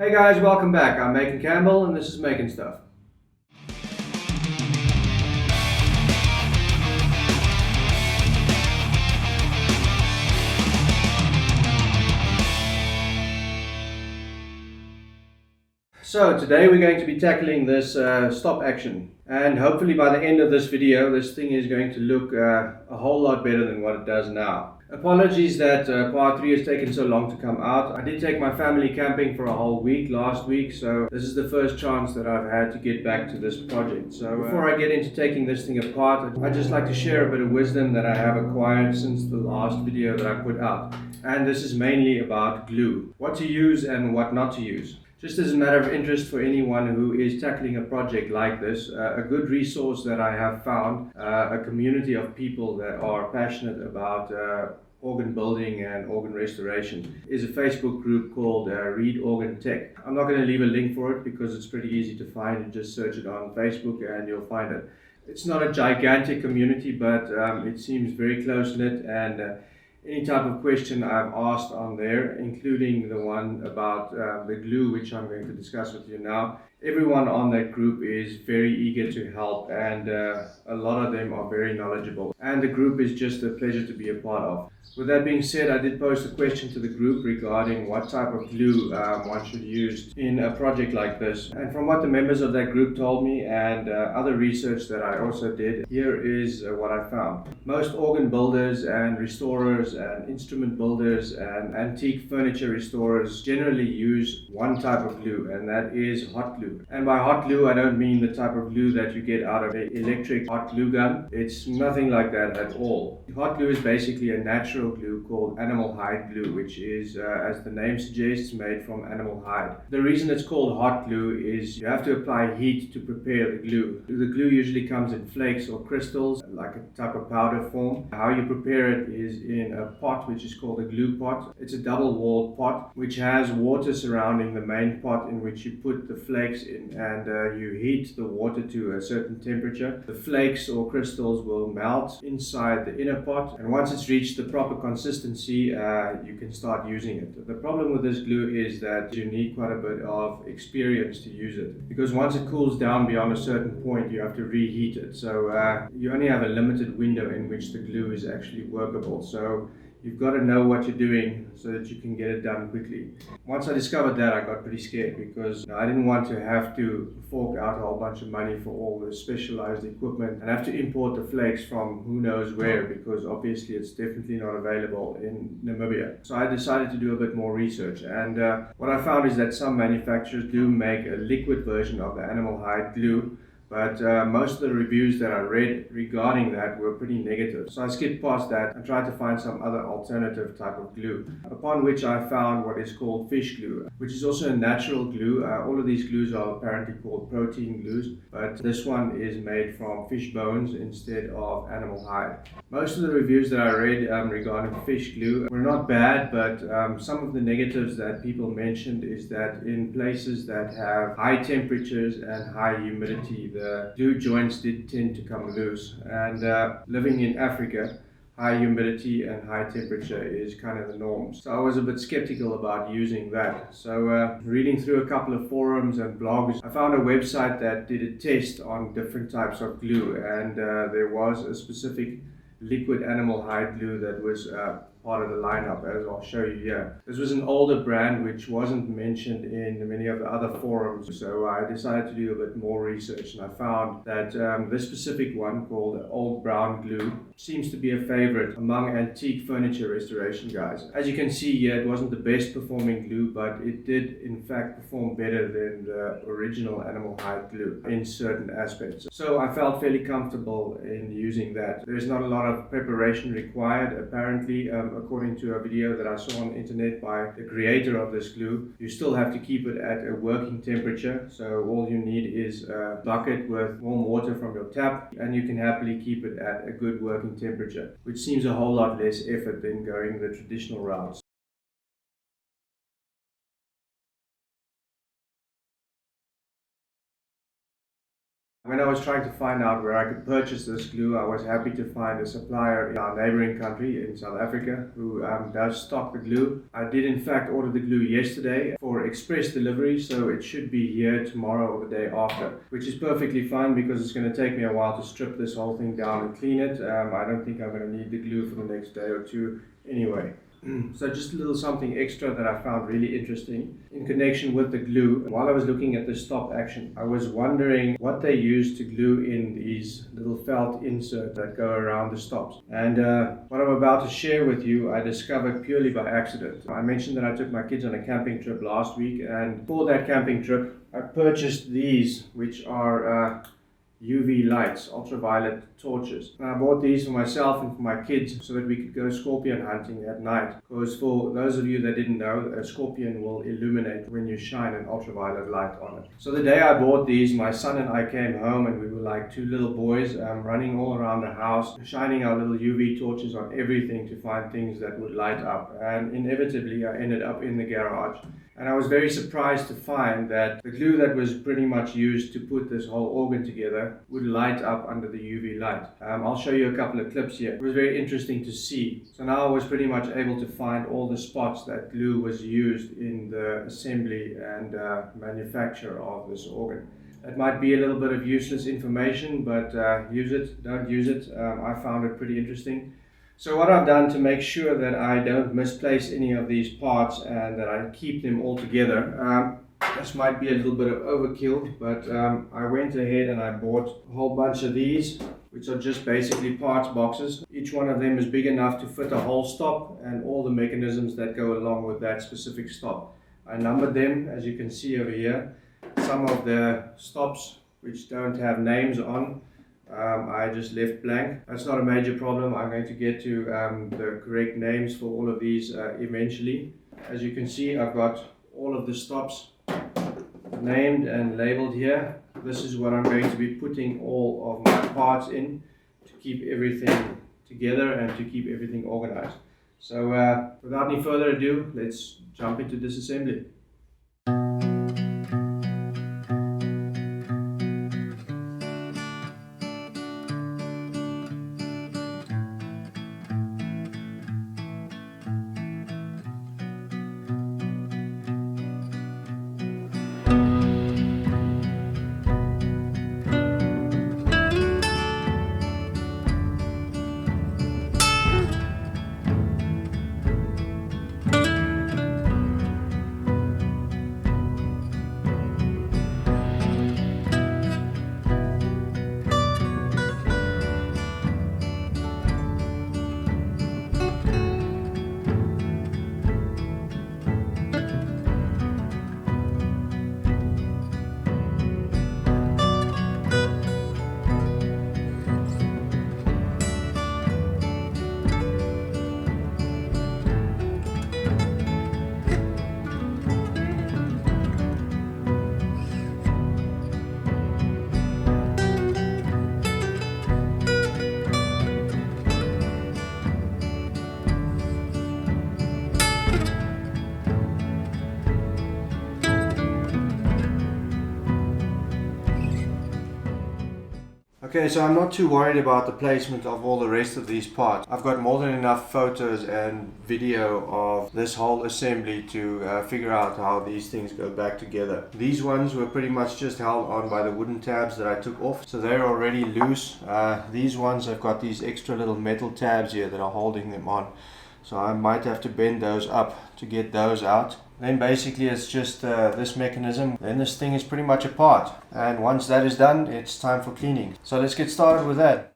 Hey guys, welcome back. I'm Macon Campbell and this is maconSTUFF. So today we're going to be tackling this stop action, and hopefully by the end of this video this thing is going to look a whole lot better than what it does now. Apologies that part 3 has taken so long to come out. I did take my family camping for a whole week last week, so this is the first chance that I've had to get back to this project. So before I get into taking this thing apart, I'd just like to share a bit of wisdom that I have acquired since the last video that I put out. And this is mainly about glue. What to use and what not to use. Just as a matter of interest for anyone who is tackling a project like this, a good resource that I have found, a community of people that are passionate about organ building and organ restoration, is a Facebook group called Read Organ Tech. I'm not going to leave a link for it because it's pretty easy to find. You just search it on Facebook and you'll find it. It's not a gigantic community, but it seems very close-knit, and any type of question I've asked on there, including the one about the glue, which I'm going to discuss with you now, everyone on that group is very eager to help, and a lot of them are very knowledgeable. And the group is just a pleasure to be a part of. With that being said, I did post a question to the group regarding what type of glue one should use in a project like this. And from what the members of that group told me and other research that I also did, here is what I found. Most organ builders and restorers and instrument builders and antique furniture restorers generally use one type of glue, and that is hot glue. And by hot glue, I don't mean the type of glue that you get out of an electric hot glue gun. It's nothing like that at all. Hot glue is basically a natural glue called animal hide glue, which is, as the name suggests, made from animal hide. The reason it's called hot glue is you have to apply heat to prepare the glue. The glue usually comes in flakes or crystals, like a type of powder form. How you prepare it is in a pot which is called a glue pot. It's a double-walled pot which has water surrounding the main pot in which you put the flakes in, and you heat the water to a certain temperature. The flakes or crystals will melt inside the inner pot, and once it's reached the proper consistency, you can start using it. The problem with this glue is that you need quite a bit of experience to use it, because once it cools down beyond a certain point, you have to reheat it. So you only have a limited window in which the glue is actually workable. So you've got to know what you're doing so that you can get it done quickly. Once I discovered that, I got pretty scared because I didn't want to have to fork out a whole bunch of money for all the specialized equipment and have to import the flakes from who knows where, because obviously it's definitely not available in Namibia. So I decided to do a bit more research, and what I found is that some manufacturers do make a liquid version of the animal hide glue, but most of the reviews that I read regarding that were pretty negative. So I skipped past that and tried to find some other alternative type of glue, upon which I found what is called fish glue, which is also a natural glue. All of these glues are apparently called protein glues, but this one is made from fish bones instead of animal hide. Most of the reviews that I read regarding fish glue were not bad, but some of the negatives that people mentioned is that in places that have high temperatures and high humidity, the glue joints did tend to come loose, and living in Africa, high humidity and high temperature is kind of the norm. So I was a bit skeptical about using that. So reading through a couple of forums and blogs, I found a website that did a test on different types of glue, and there was a specific liquid animal hide glue that was part of the lineup, as I'll show you here. This was an older brand which wasn't mentioned in many of the other forums, so I decided to do a bit more research, and I found that this specific one, called Old Brown Glue, seems to be a favorite among antique furniture restoration guys. As you can see here, it wasn't the best performing glue, but it did in fact perform better than the original animal hide glue in certain aspects. So I felt fairly comfortable in using that. There's not a lot of preparation required, apparently. According to a video that I saw on the internet by the creator of this glue, you still have to keep it at a working temperature. So all you need is a bucket with warm water from your tap, and you can happily keep it at a good working temperature, which seems a whole lot less effort than going the traditional routes. When I was trying to find out where I could purchase this glue, I was happy to find a supplier in our neighboring country in South Africa who does stock the glue. I did in fact order the glue yesterday for express delivery, so it should be here tomorrow or the day after, which is perfectly fine because it's going to take me a while to strip this whole thing down and clean it. I don't think I'm going to need the glue for the next day or two anyway. So just a little something extra that I found really interesting in connection with the glue. While I was looking at the stop action, I was wondering what they use to glue in these little felt inserts that go around the stops. And what I'm about to share with you, I discovered purely by accident. I mentioned that I took my kids on a camping trip last week, and for that camping trip, I purchased these, which are UV lights, ultraviolet torches. And I bought these for myself and for my kids so that we could go scorpion hunting at night. Because for those of you that didn't know, a scorpion will illuminate when you shine an ultraviolet light on it. So the day I bought these, my son and I came home and we were like two little boys running all around the house, shining our little UV torches on everything to find things that would light up. And inevitably I ended up in the garage. And I was very surprised to find that the glue that was pretty much used to put this whole organ together would light up under the UV light. I'll show you a couple of clips here. It was very interesting to see. So now I was pretty much able to find all the spots that glue was used in the assembly and manufacture of this organ. It might be a little bit of useless information, but use it, don't use it. I found it pretty interesting. So what I've done to make sure that I don't misplace any of these parts and that I keep them all together, this might be a little bit of overkill, but I went ahead and I bought a whole bunch of these, which are just basically parts boxes. Each one of them is big enough to fit a whole stop and all the mechanisms that go along with that specific stop. I numbered them, as you can see over here. Some of the stops which don't have names on, I just left blank. That's not a major problem. I'm going to get to the correct names for all of these eventually. As you can see, I've got all of the stops named and labeled here. This is what I'm going to be putting all of my parts in to keep everything together and to keep everything organized. So without any further ado, let's jump into disassembly. Okay, so I'm not too worried about the placement of all the rest of these parts. I've got more than enough photos and video of this whole assembly to figure out how these things go back together. These ones were pretty much just held on by the wooden tabs that I took off, so they're already loose. These ones have got these extra little metal tabs here that are holding them on, so I might have to bend those up to get those out. Then basically it's just this mechanism. Then this thing is pretty much apart. And once that is done, it's time for cleaning. So let's get started with that.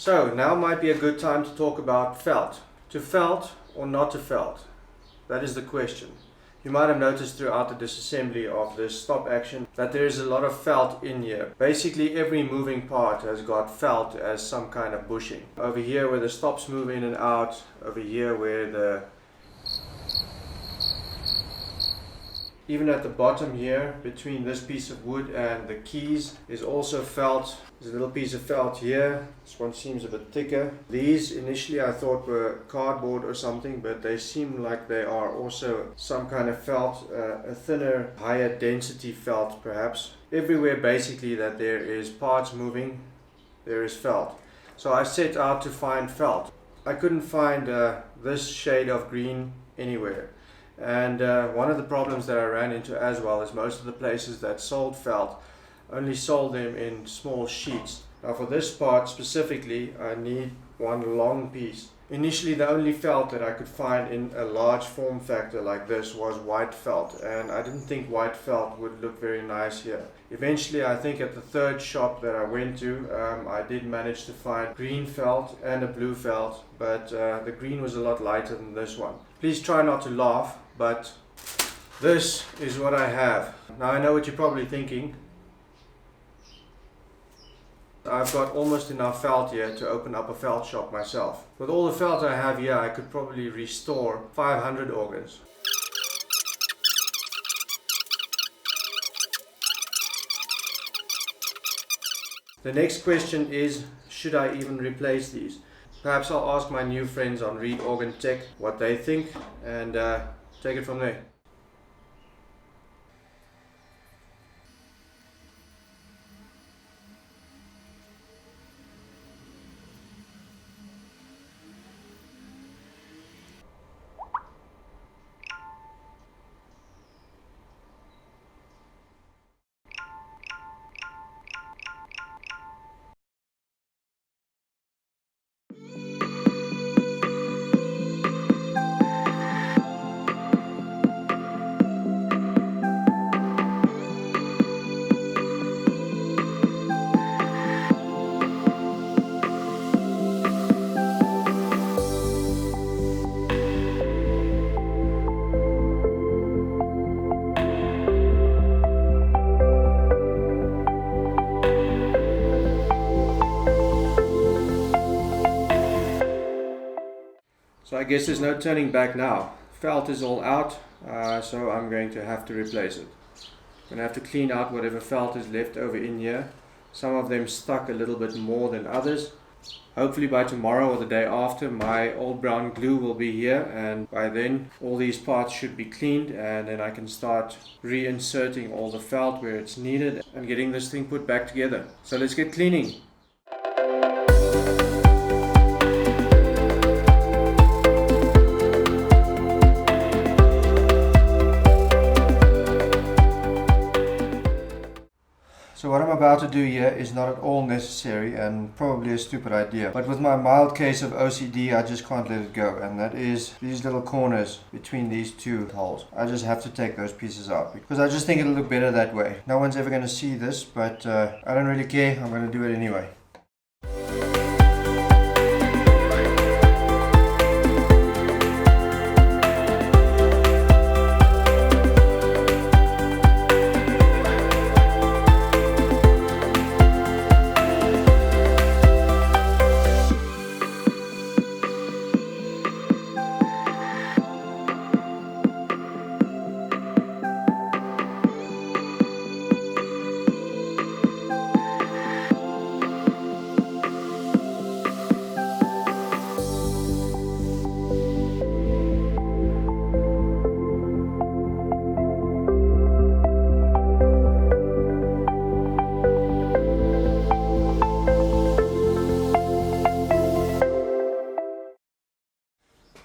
So now might be a good time to talk about felt. To felt or not to felt? That is the question. You might have noticed throughout the disassembly of this stop action that there is a lot of felt in here. Basically every moving part has got felt as some kind of bushing. Over here where the stops move in and out, over here where the even at the bottom here, between this piece of wood and the keys, is also felt. There's a little piece of felt here. This one seems a bit thicker. These initially I thought were cardboard or something, but they seem like they are also some kind of felt, a thinner, higher density felt perhaps. Everywhere basically that there is parts moving, there is felt. So I set out to find felt. I couldn't find this shade of green anywhere. And one of the problems that I ran into as well is most of the places that sold felt only sold them in small sheets. Now for this part specifically, I need one long piece. Initially the only felt that I could find in a large form factor like this was white felt, and I didn't think white felt would look very nice here. Eventually I think at the third shop that I went to, I did manage to find green felt and a blue felt, but the green was a lot lighter than this one. Please try not to laugh, but this is what I have. Now I know what you're probably thinking. I've got almost enough felt here to open up a felt shop myself. With all the felt I have here, I could probably restore 500 organs. The next question is, should I even replace these? Perhaps I'll ask my new friends on Read Organ Tech what they think and take it from there. So I guess there's no turning back now. Felt is all out, so I'm going to have to replace it. I'm going to have to clean out whatever felt is left over in here. Some of them stuck a little bit more than others. Hopefully by tomorrow or the day after my old brown glue will be here, and by then all these parts should be cleaned, and then I can start reinserting all the felt where it's needed and getting this thing put back together. So let's get cleaning. So what I'm about to do here is not at all necessary and probably a stupid idea. But with my mild case of OCD, I just can't let it go. And that is these little corners between these two holes. I just have to take those pieces out because I just think it'll look better that way. No one's ever going to see this, but I don't really care. I'm going to do it anyway.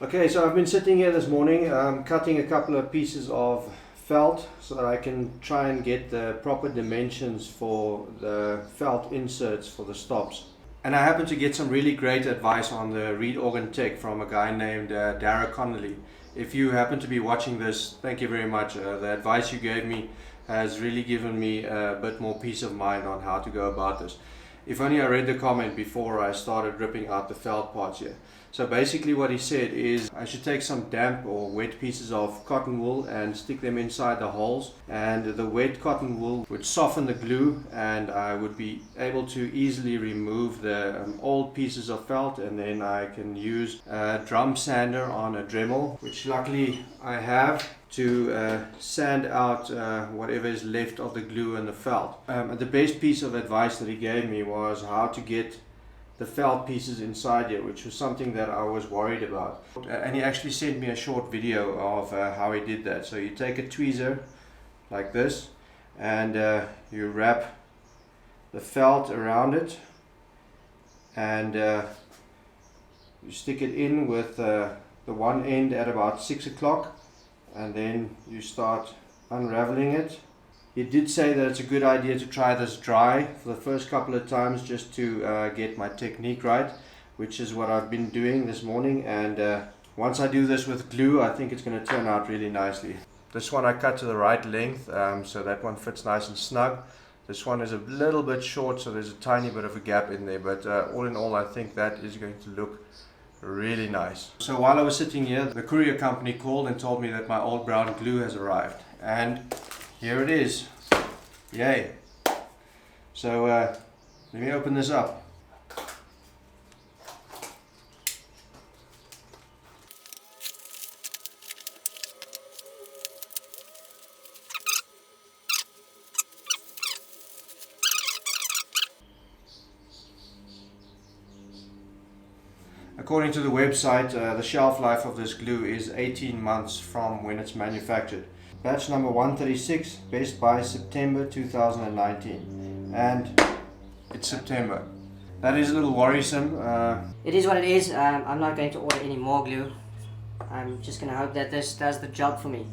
Okay, so I've been sitting here this morning cutting a couple of pieces of felt so that I can try and get the proper dimensions for the felt inserts for the stops. And I happened to get some really great advice on the Read Organ Tech from a guy named Dara Connolly. If you happen to be watching this, thank you very much. The advice you gave me has really given me a bit more peace of mind on how to go about this. If only I read the comment before I started ripping out the felt parts here. So basically what he said is I should take some damp or wet pieces of cotton wool and stick them inside the holes, and the wet cotton wool would soften the glue, and I would be able to easily remove the old pieces of felt, and then I can use a drum sander on a Dremel, which luckily I have, to sand out whatever is left of the glue and the felt. The best piece of advice that he gave me was how to get the felt pieces inside here, which was something that I was worried about. And he actually sent me a short video of how he did that. So you take a tweezer like this, and you wrap the felt around it, and you stick it in with the one end at about 6 o'clock, and then you start unraveling it. He did say that it's a good idea to try this dry for the first couple of times, just to get my technique right, which is what I've been doing this morning. And once I do this with glue, I think it's going to turn out really nicely. This one I cut to the right length, so that one fits nice and snug. This one is a little bit short, so there's a tiny bit of a gap in there, but all in all I think that is going to look really nice. So while I was sitting here, the courier company called and told me that my old brown glue has arrived, and here it is. Yay. So let me open this up. According to the website, the shelf life of this glue is 18 months from when it's manufactured. Batch number 136, best by September 2019, and it's September. That is a little worrisome. It is what it is. I'm not going to order any more glue. I'm just going to hope that this does the job for me.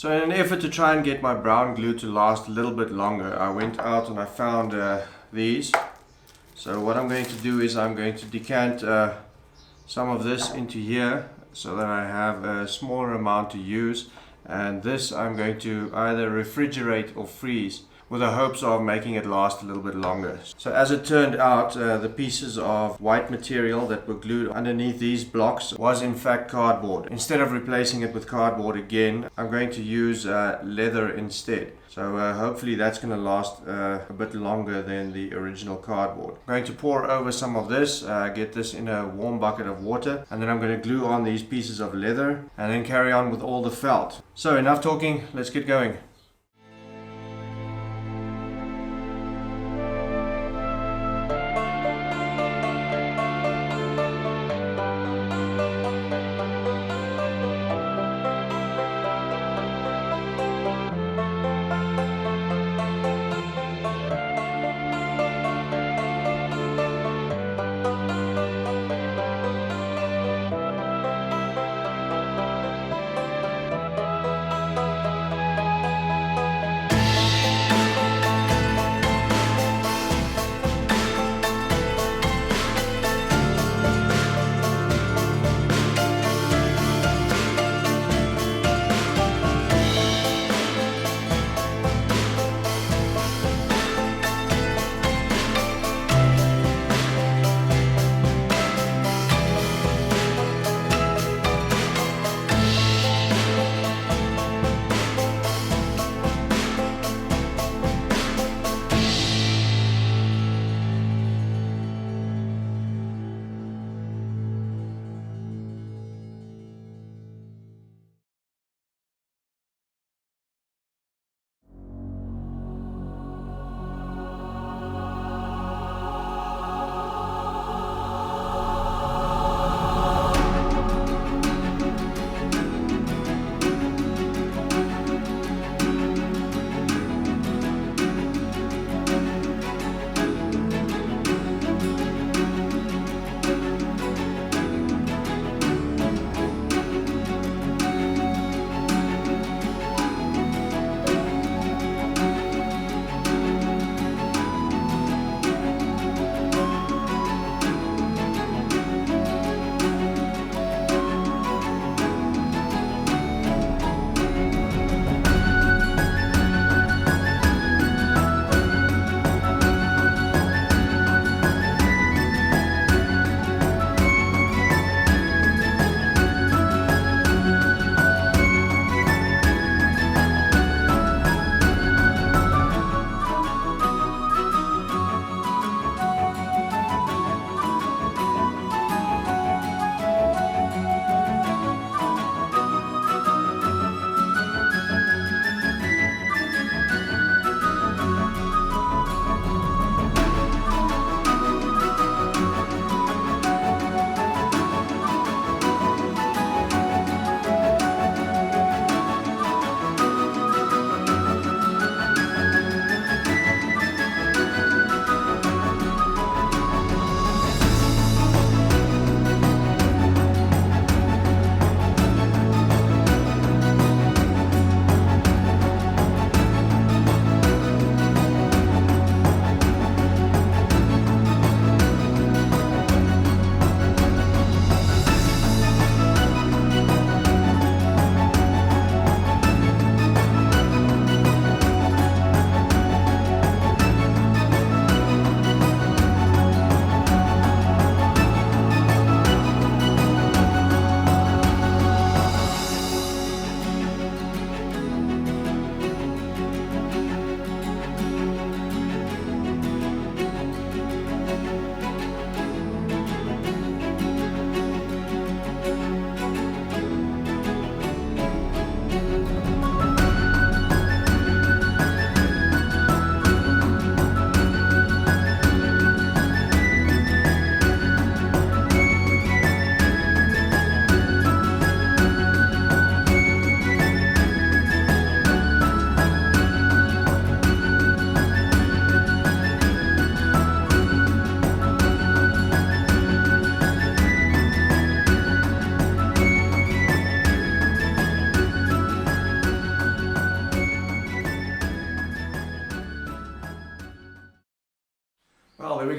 So in an effort to try and get my brown glue to last a little bit longer, I went out and I found these. So what I'm going to do is I'm going to decant some of this into here so that I have a smaller amount to use, and this I'm going to either refrigerate or freeze with the hopes of making it last a little bit longer. So as it turned out, the pieces of white material that were glued underneath these blocks was in fact cardboard. Instead of replacing it with cardboard again, I'm going to use leather instead. So hopefully that's going to last a bit longer than the original cardboard. I'm going to pour over some of this, get this in a warm bucket of water, and then I'm going to glue on these pieces of leather and then carry on with all the felt. So enough talking, let's get going.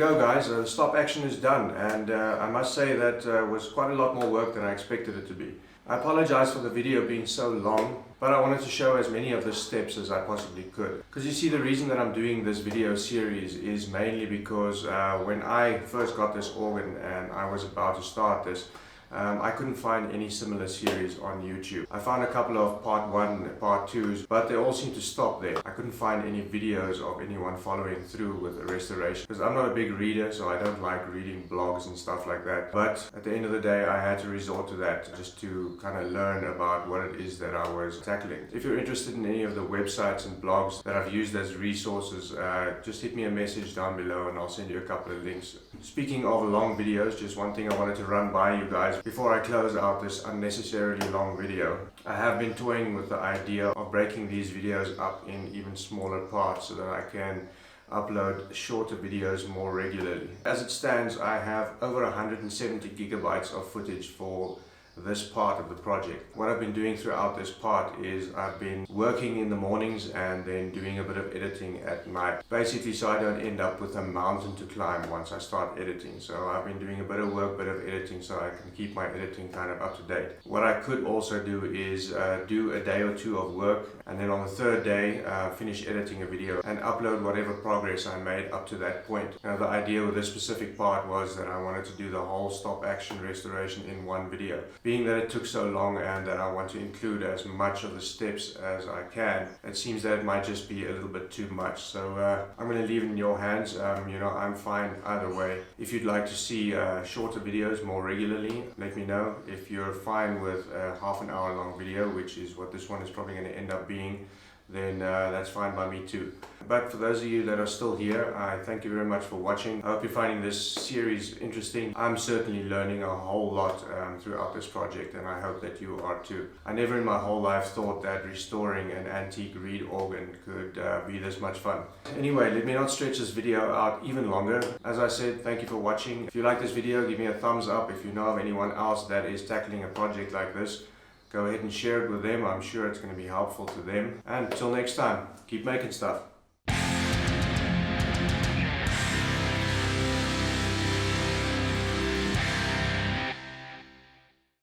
go guys, the stop action is done, and I must say that was quite a lot more work than I expected it to be. I apologize for the video being so long, but I wanted to show as many of the steps as I possibly could. Because you see, the reason that I'm doing this video series is mainly because when I first got this organ and I was about to start this, I couldn't find any similar series on YouTube. I found a couple of part 1 and part 2s, but they all seem to stop there. I couldn't find any videos of anyone following through with the restoration, because I'm not a big reader, so I don't like reading blogs and stuff like that. But at the end of the day, I had to resort to that just to kind of learn about what it is that I was tackling. If you're interested in any of the websites and blogs that I've used as resources, just hit me a message down below and I'll send you a couple of links. Speaking of long videos, just one thing I wanted to run by you guys before I close out this unnecessarily long video. I have been toying with the idea of breaking these videos up in even smaller parts so that I can upload shorter videos more regularly. As it stands, I have over 170 gigabytes of footage for this part of the project. What I've been doing throughout this part is I've been working in the mornings and then doing a bit of editing at night. Basically so I don't end up with a mountain to climb once I start editing. So I've been doing a bit of work, bit of editing, so I can keep my editing kind of up to date. What I could also do is do a day or two of work, and then on the third day finish editing a video and upload whatever progress I made up to that point. Now the idea with this specific part was that I wanted to do the whole stop action restoration in one video. Being that it took so long and that I want to include as much of the steps as I can, it seems that it might just be a little bit too much. So I'm going to leave it in your hands. You know, I'm fine either way. If you'd like to see shorter videos more regularly, let me know. If you're fine with a half an hour long video, which is what this one is probably going to end up being, then that's fine by me too. But for those of you that are still here, I thank you very much for watching. I hope you're finding this series interesting. I'm certainly learning a whole lot throughout this project, and I hope that you are too. I never in my whole life thought that restoring an antique reed organ could be this much fun. Anyway, let me not stretch this video out even longer. As I said, thank you for watching. If you like this video, give me a thumbs up. If you know of anyone else that is tackling a project like this, go ahead and share it with them. I'm sure it's going to be helpful to them. And until next time, keep making stuff.